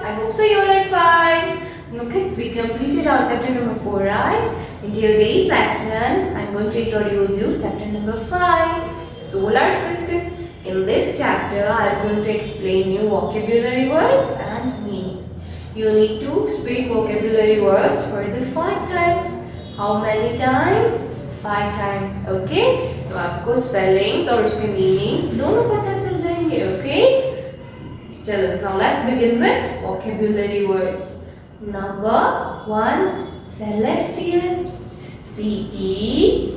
I hope so you all are fine. Now kids, we completed our chapter number 4, right? In today's section, I'm going to introduce you chapter number 5, Solar System. In this chapter, I'm going to explain you vocabulary words and meanings. You need to speak vocabulary words for the 5 times. How many times? 5 times. Okay? तो आपको spellings और उसके meanings दोनों पता चल जाएंगे. Okay? चलो, now let's begin with vocabulary words. Number 1, celestial. C-E-L-E-S-T-I-A-L,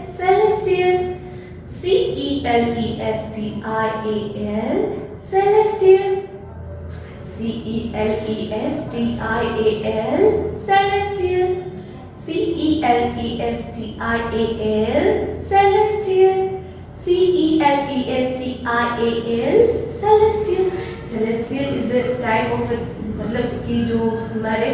celestial. C-E-L-E-S-T-I-A-L, celestial. C-E-L-E-S-T-I-A-L, celestial. C-E-L-E-S-T-I-A-L, celestial. C-E-L-E-S-T-I-A-L, celestial. Celestial is a type of a, मतलब कि जो हमारे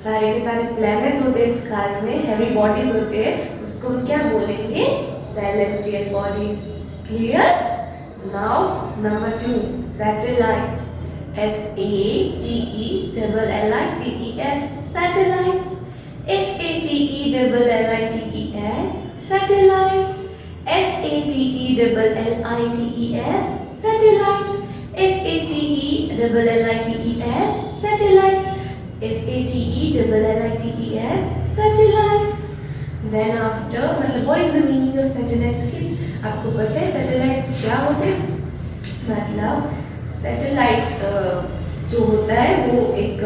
सारे के सारे प्लैनेट्स होते हैं स्काई में, हैवी बॉडीज होते हैं, उसको हम क्या बोलेंगे? Celestial bodies. Clear? Now number 2, satellites. S-A-T-E-L-L-I-T-E-S, satellites. S-A-T-E-L-L-I-T-E-S, satellites. S-A-T-E-L-L-I-T-E-S, satellites. S-A-T-E-L-L-I-T-E-S, satellites. S-A-T-E-L-L-I-T-E-S, satellites. Then after, मतलब what is the meaning of satellites, kids? आपको पता है satellites क्या होते हैं? मतलब satellite जो होता है वो एक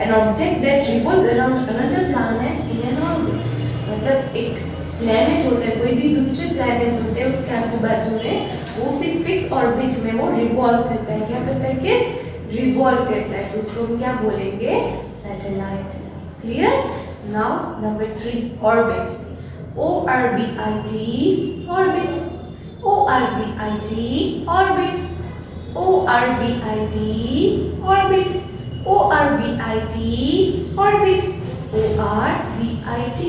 an object that revolves around another planet in an orbit. मतलब एक प्लैनेट होता है, कोई भी दूसरे प्लैनेट्स होते हैं उसके आजू बाजू में, वो उसी फिक्स ऑर्बिट में वो रिवॉल्व करता है. क्या करता है किड्स? रिवॉल्व करता है. तो उसको हम क्या बोलेंगे? Satellite. Clear? Now number 3, orbit. O-R-B-I-T, orbit. O-R-B-I-T, orbit. O-R-B-I-T, orbit. O-R-B-I-T, orbit. O-R-B-I-T,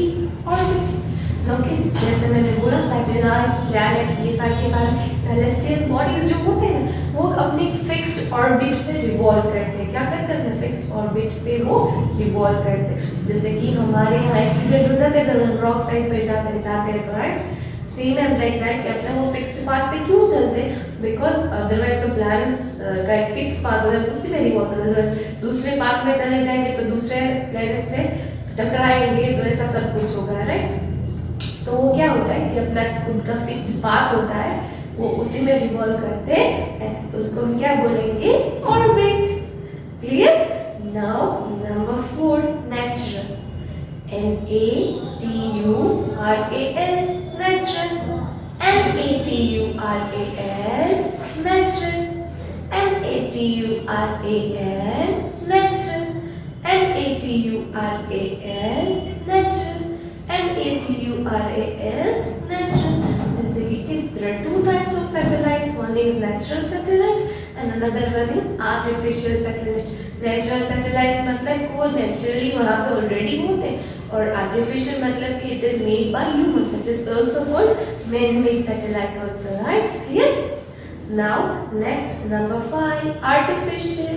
orbit. Now kids, जैसे मैंने बोला सैटेलाइट्स, प्लैनेट्स, ये सारे के सारे सेलेस्टियल बॉडीज जो होते हैं वो अपने फिक्स्ड ऑर्बिट पे रिवॉल्व करते हैं. क्या करते हैं? अपने फिक्स्ड ऑर्बिट पे वो रिवॉल्व करते हैं. जैसे कि हमारे यहाँ एक्सीडेंट हो जाते हैं अगर हम रॉक साइड पे जाते हैं तो right, same as like that कि अपने वो फिक्स्ड पाथ पे क्यों चलते हैं? बिकॉज अदरवाइज तो प्लैनेट्स का एक फिक्स पाथ होता है, उसी में रिवॉल्व करते हैं. अदरवाइज दूसरे पाथ में चले जाएंगे तो दूसरे प्लैनेट से टकराएंगे, तो ऐसा सब कुछ होगा. राइट? तो वो क्या होता है कि अपना खुद का फिक्स्ड पाथ होता है, वो उसी में रिवॉल्व करते हैं, तो उसको हम क्या बोलेंगे? Orbit. Clear? Now number 4, natural. N-A-T-U-R-A-L, natural. N-A-T-U-R-A-L, natural. N-A-T-U-R-A-L, natural. N-A-T-U-R-A-L, natural. N-A-T-U-R-A-L, natural. जैसे कि kids, there are 2 types of satellites. One is natural satellite and another one is artificial satellite. Natural satellites मतलब कि वो naturally वहाँ पे already होते हैं, और artificial मतलब कि it is made by humans. It is also called man-made satellites also. Right? Clear? Now next, number 5, artificial.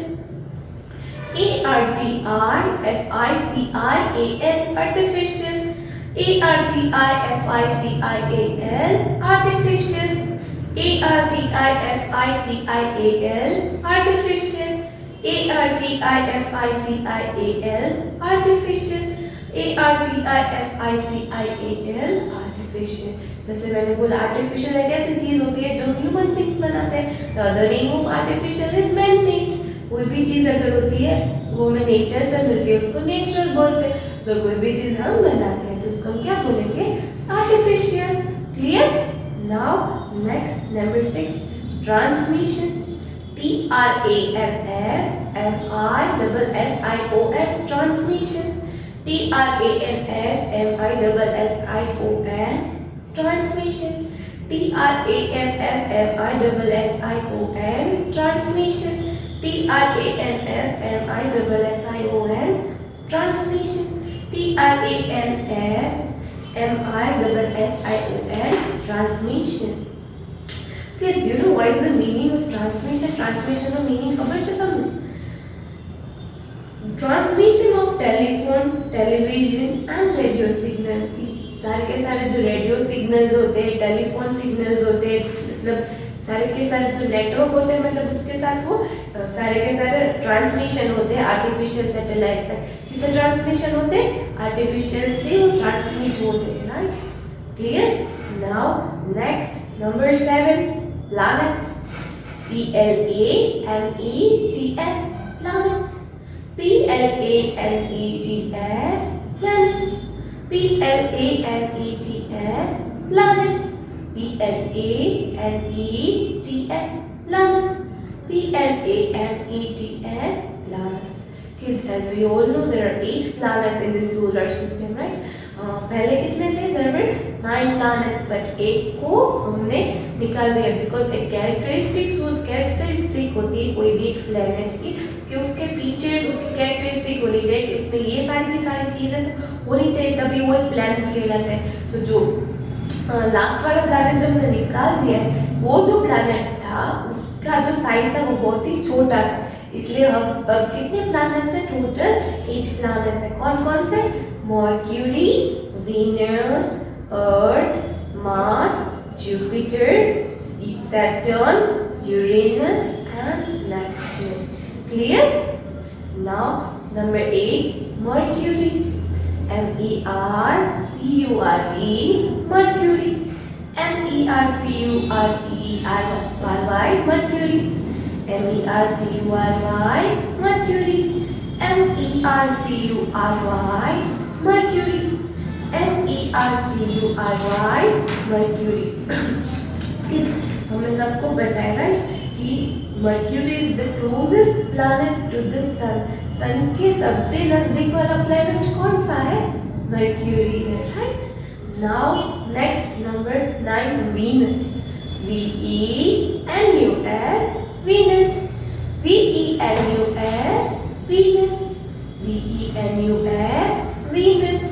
A-R-T-I-F-I-C-I-A-L, artificial. A-R-T-I-F-I-C-I-A-L, artificial. A-R-T-I-F-I-C-I-A-L, artificial. A-R-T-I-F-I-C-I-A-L, artificial. A-R-T-I-F-I-C-I-A-L, artificial. जैसे मैंने बोला आर्टिफिशियल एक ऐसी चीज होती है जो ह्यूमन बीइंग्स बनाते हैं. The other name of artificial is man-made. कोई भी चीज अगर होती है वो हमें नेचर से मिलती है, उसको नेचुरल बोलते हैं. तो कोई भी चीज हम बनाते हैं तो उसको हम क्या बोलेंगे? Artificial. Clear? Now next, number 6, transmission. T-R-A-N-S-M-I-S-S-I-O-N, transmission. T-R-A-N-S-M-I-S-S-I-O-N, transmission. T-R-A-N-S-M-I-S-S-I-O-N, transmission. T-R-A-N-S-M-I-S-S-I-O-N, transmission. T-R-A-N-S-M-I-S-S-I-O-N, transmission. Kids, you know what is the meaning of transmission? Transmission નો meaning ખબર છે તમને? Transmission of telephone, television and radio signals की सारे के सारे जो radio signals होते हैं, टेलीफोन सिग्नल्स होते हैं, मतलब सारे के सारे जो नेटवर्क होते हैं, मतलब उसके साथ वो सारे के सारे ट्रांसमिशन होते हैं आर्टिफिशियल सैटेलाइट से। किससे ट्रांसमिशन होते हैं? आर्टिफिशियल से वो ट्रांसमिट होते हैं, right? Clear? Now next number 7, planets. PLANETS, planets. PLANETS, planets. PLANETS, planets. PLANETS, planets. PLANETS, planets. Kids, as we all know, there are 8 planets in the solar system, right? पहले कितने थे? There were 9 planets, but एक को हमने निकाल दिया because एक characteristic होती है कोई भी एक प्लेनेट की कि उसके फीचर्स, उसकी कैरेक्टरिस्टिक होनी चाहिए कि उसमें ये सारी की सारी चीज़ें होनी चाहिए, तभी वो एक प्लेनेट कहलाता है। तो जो लास्ट वाला प्लैनेट जो हमने निकाल दिया है, वो जो प्लैनेट था उसका जो साइज था वो बहुत ही छोटा था, इसलिए हम अब कितने प्लैनेट्स हैं? टोटल 8 प्लैनेट्स हैं। कौन कौन से? Mercury, Venus, earth, Mars, Jupiter, Saturn, Uranus and Neptune. Clear? Now number 8, mercury. MERCURE, Mercury. MERCURY, Mercury. MERCURY, Mercury. MERCURY, Mercury. MERCURY, Mercury. Kids, हमें सबको पता है राइट कि Mercury is the closest planet to the sun. Sun के सबसे नजदीक वाला planet कौन सा है? मर्क्यूरी है, right? Now next number 9, Venus. VENUS, Venus. VENUS, Venus. VENUS, Venus.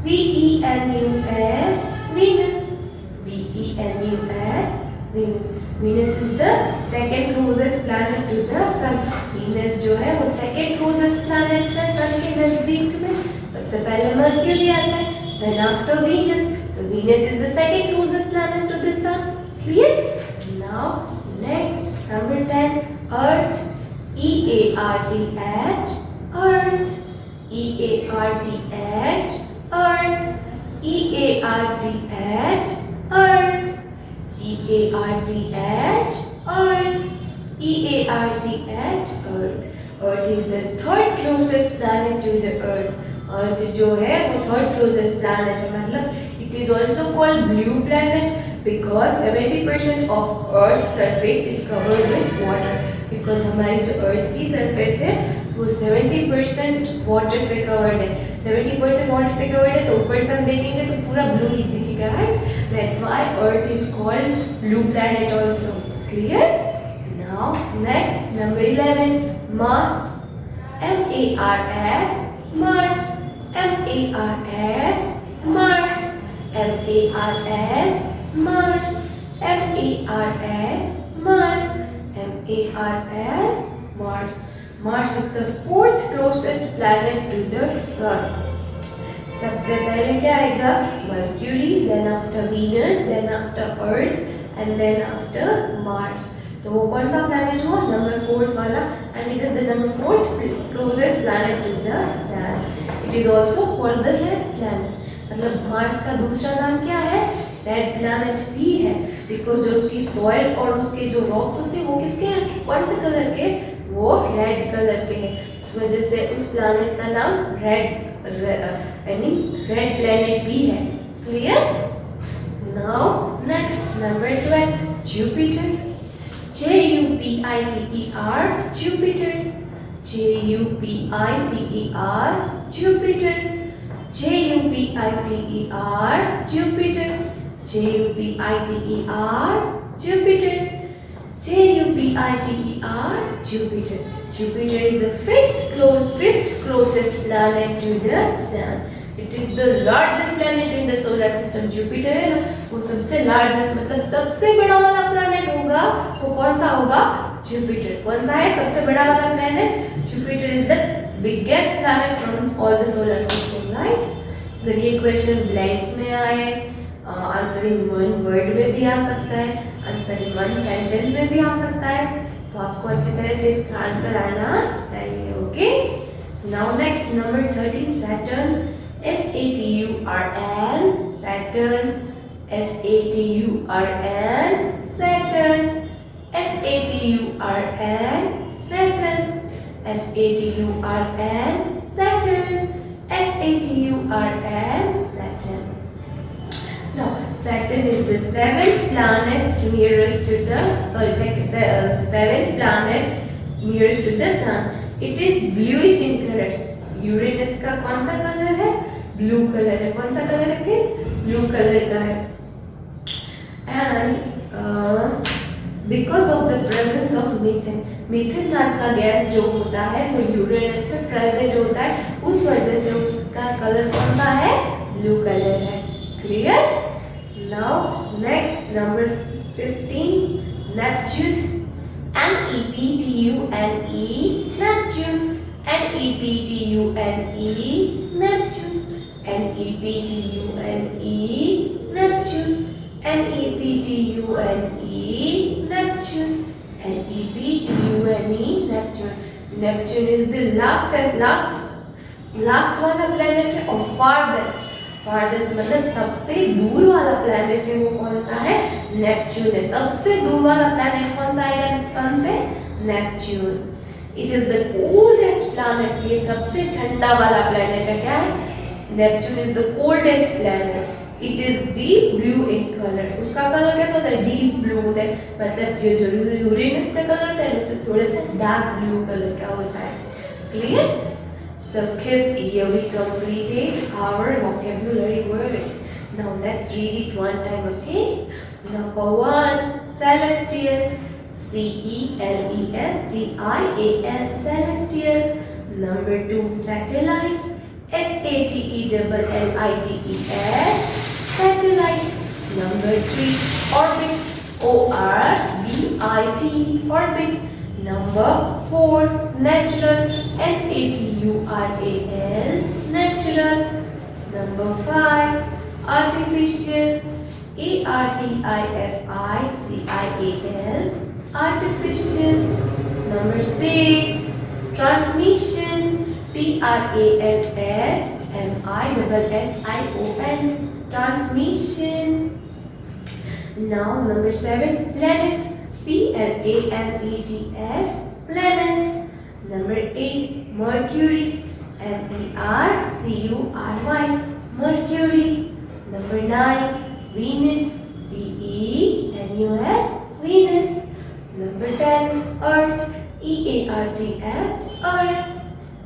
VENUS, Venus. VENUS, Venus. Venus is the second closest planet to the sun. Venus जो है वो second closest planet है sun के नजदीक में। सबसे पहले Mercury आता है, then after Venus. तो Venus is the second closest planet to the sun. Clear? Now next number 10, Earth. EARTH, Earth. EARTH, Earth. EARTH, Earth. EARTH, Earth. EARTH, Earth. Earth is the third closest planet to the Earth. Earth जो है वो third closest planet है, मतलब it is also called blue planet because 70% of Earth's surface is covered with water. Because हमारी जो Earth की surface है वो 70% water से covered है। 70% water से covered है तो ऊपर से हम देखेंगे तो पूरा blue ही दिखेगा, right? That's why Earth is called blue planet also. Clear? Now next number 11, Mars. MARS, Mars. MARS, Mars. MARS, Mars. MARS, Mars. MARS, Mars. Mars is the fourth closest planet to the sun. सबसे पहले क्या आएगा? Mercury, then after Venus, then after Earth, and then after Mars. तो वो कौन सा planet हुआ? Number 4 वाला, and it is the number 4th closest planet to the sun. It is also called the red planet. मतलब Mars का दूसरा नाम क्या है? रेड प्लैनेट भी है, बिकॉज जो उसकी सॉइल और उसके जो रॉक्स होते हैं वो किसके हैं? कौन से कलर के? वो रेड कलर के हैं। उस वजह से उस प्लैनेट का नाम रेड प्लैनेट भी है। Clear? Now next number 12, Jupiter. JUPITER, Jupiter. JUPITER, Jupiter. JUPITER, Jupiter. JUPITER, Jupiter. JUPITER, Jupiter. Jupiter is the fifth closest planet to the sun. It is the largest planet in the solar system. Jupiter है ना, वो सबसे largest मतलब सबसे बड़ा वाला planet planet होगा वो कौन सा होगा? जुपिटर। कौन सा है सबसे बड़ा वाला planet? Jupiter is the biggest planet from all the solar system, right? अगर ये क्वेश्चन ब्लैंक्स में आए, आंसर इन वन वर्ड में भी आ सकता है, आंसर इन वन सेंटेंस में भी आ सकता है, तो आपको अच्छी तरह से इसका आंसर आना चाहिए। Okay, now next number 13 Saturn, SATURN, Saturn, SATURN, Saturn, SATURN, Saturn, SATURN, Saturn, SATURN, Saturn. Now, Saturn is the seventh planet nearest to the seventh planet nearest to the sun. It is bluish in colors. Uranus का कौन सा colour है? Blue colour है। कौन सा colour है kids? Blue colour का है। And because of the presence of methane, methane नाम का गैस जो होता है वो यूरेनस में प्रेजेंट होता है, उस वजह से उसका कलर कौन सा है? ब्लू कलर है। Clear? Now next number 15 Neptune, NEPTUNE, Neptune, NEPTUNE, Neptune, NEPTUNE, Neptune, NEPTUNE, Neptune, NEPTUNE, Neptune. Neptune is the last वाला planet है और farthest मतलब सबसे दूर वाला प्लैनेट है, वो कौन सा है? नेपच्यून है। सबसे दूर वाला प्लैनेट कौन सा आएगा सन से? Neptune. It is the coldest planet, ये सबसे ठंडा वाला प्लैनेट है। क्या है? Neptune is the coldest planet. It is deep blue in colour. उसका कलर कैसा होता है? डीप ब्लू होता है, मतलब ये जो यूरेनस का कलर होता है उससे थोड़े से डार्क ब्लू कलर का होता है। Clear? So kids, here we completed our vocabulary words. Now let's read it one time, okay? Number 1, celestial, CELESTIAL, celestial. Number 2, satellites, SATELLITES, satellites. Number 3, orbit, ORBIT, orbit. Number 4, natural, NATURAL, natural. Number 5, artificial, ARTIFICIAL, artificial. Number 6, transmission, TRANSMISSION, transmission. Now number 7, planets, PLANETS, planets. Number 8, Mercury, MERCURY, Mercury. Number 9, Venus, VENUS, Venus. Number 10, Earth, EARTH, Earth.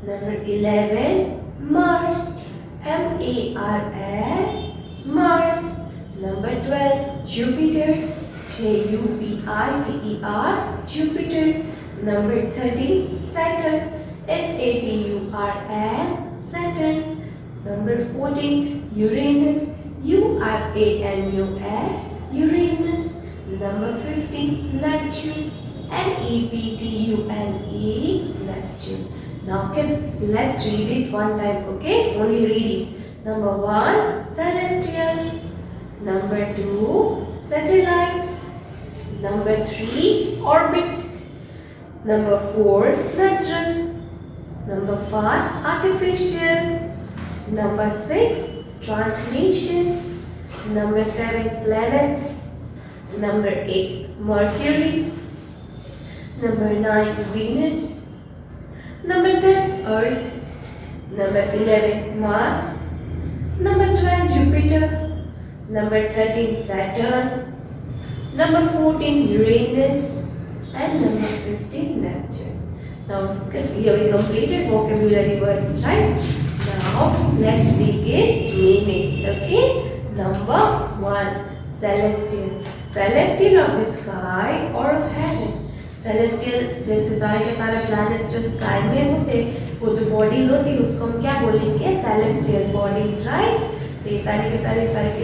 Number 11, Mars, MARS, Mars. Number 12, Jupiter, JUPITER, Jupiter. Number 13, Saturn, SATURN, Saturn. Number 14, Uranus, URANUS, Uranus. Number 15, Neptune, NEPTUNE, Neptune. Now kids, let's read it one time, okay? Only read it. Number 1, celestial. Number 2, satellites. Number 3, orbit. Number 4, natural. Number 5, artificial. Number 6, transmission. Number 7, planets. Number 8, Mercury. Number 9, Venus. Number 10, Earth. Number 11, Mars. Number 12, Jupiter. Number 13, Saturn. Number 14, Uranus. And number 15, Neptune. Now, here we completed vocabulary words, right? Now, let's begin meanings, okay? Number 1, celestial. Celestial of the sky or of heaven. Celestial जैसे सारे के सारे planets जो sky में होते, वो जो bodies होती है उसको हम क्या बोलेंगे? Celestial bodies, right? तो ये सारी के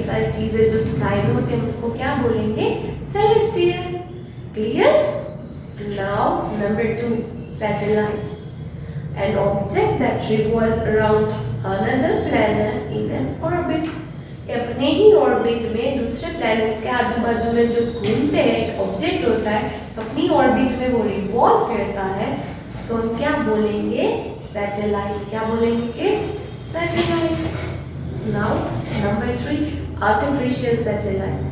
सारी चीजें जो sky में होते हैं उसको क्या बोलेंगे? Celestial. Clear? Now, number 2, satellite. An object that revolves around another planet in an orbit. अपने ही ऑर्बिट में दूसरे प्लैनेट्स के आजू बाजू में जो घूमते हैं एक ऑब्जेक्ट होता है, तो अपनी ऑर्बिट में वो रिवॉल्व करता है, उसको हम क्या बोलेंगे? सैटेलाइट. क्या बोलेंगे kids? Satellite. Now number 3, artificial satellite.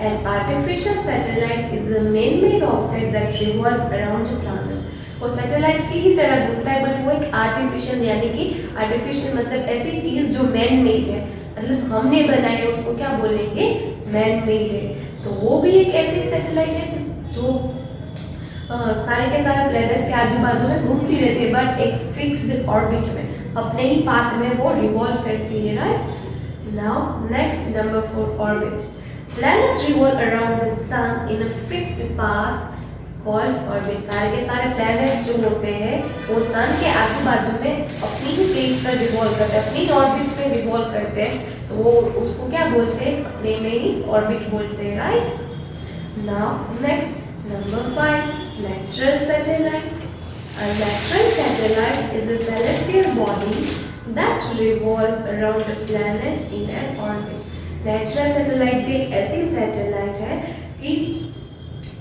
An artificial satellite is a man-made object that revolves around a planet. वो सैटेलाइट की ही तरह घूमता है, बट वो एक आर्टिफिशियल, यानी कि आर्टिफिशियल मतलब ऐसी चीज़ जो मैन मेड है, मतलब हमने बनाई है, उसको क्या बोलेंगे? मैन मेड है. तो वो भी एक ऐसी सैटेलाइट है जो सारे के सारे प्लैनेट्स के आजू बाजू में घूमती रहती है, बट एक फिक्स्ड ऑर्बिट में, अपने ही पाथ में वो रिवॉल्व करती है. Right. Now next number 4, orbit. Planets revolve around the sun in a fixed path called orbit. सारे के सारे planets जो होते हैं वो सन के आजू बाजू में अपनी ही प्लेस पर रिवॉल्व करते हैं, अपनी ऑर्बिट में रिवॉल्व करते हैं, तो वो उसको क्या बोलते हैं? अपने में ही ऑर्बिट बोलते हैं. Right. Now next number 5, natural satellite. A natural satellite is a celestial body that revolves around a planet in an orbit. Natural satellite भी एक ऐसी सैटेलाइट है कि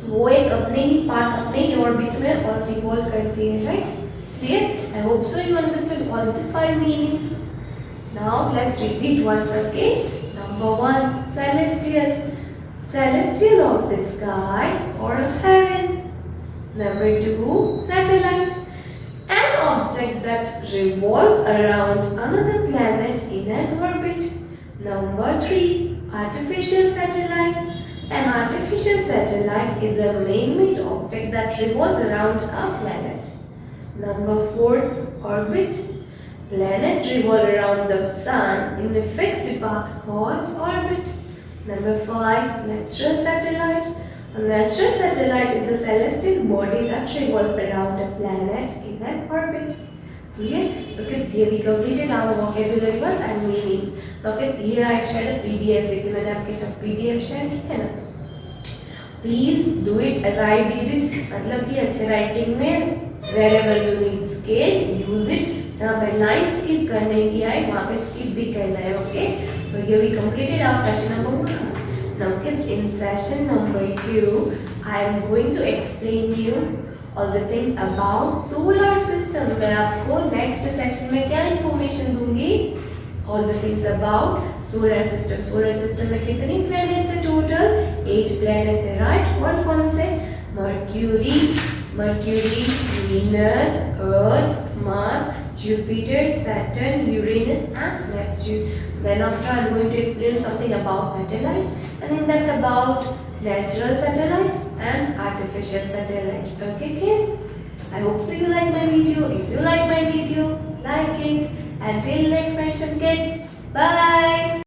वो एक अपने ही पाथ, अपने ही ऑर्बिट में और रिवॉल्व करती है. Right. Clear? I hope so you understand all the 5 meanings. Now let's read it once again. Number 1, celestial. Celestial of the sky or of heaven. Number 2, satellite. An object that revolves around another planet in an orbit. Number 3, artificial satellite. An artificial satellite is a man-made object that revolves around a planet. Number 4, orbit. Planets revolve around the sun in a fixed path called orbit. Number 5, natural satellite. A natural satellite is a celestial body that revolves around a planet in an orbit. Clear? So kids, here we completed our vocabulary words and meanings. Now kids, here I have shared a PDF with you. मैंने आपके साथ PDF share किया है ना? Please do it as I did it. मतलब कि अच्छे writing में wherever you need scale, use it. जहाँ पे लाइन स्किप करने की आए वहाँ पे स्किप भी करना है. Okay? So here we completed our session number 1. Now kids, in session number 2, I am going to explain you all the things about solar system. मैं आपको next session में क्या information दूंगी? All the things about solar system. Solar system में कितनी planets है total? 8 planets है. Right? कौन कौन से? Mercury, Venus, Earth, Mars, Jupiter, Saturn, Uranus and Neptune. Then after I am going to explain something about satellites and in depth about natural satellite and artificial satellite. Okay kids? I hope so you like my video. If you like my video, like it. Until next session kids. Bye.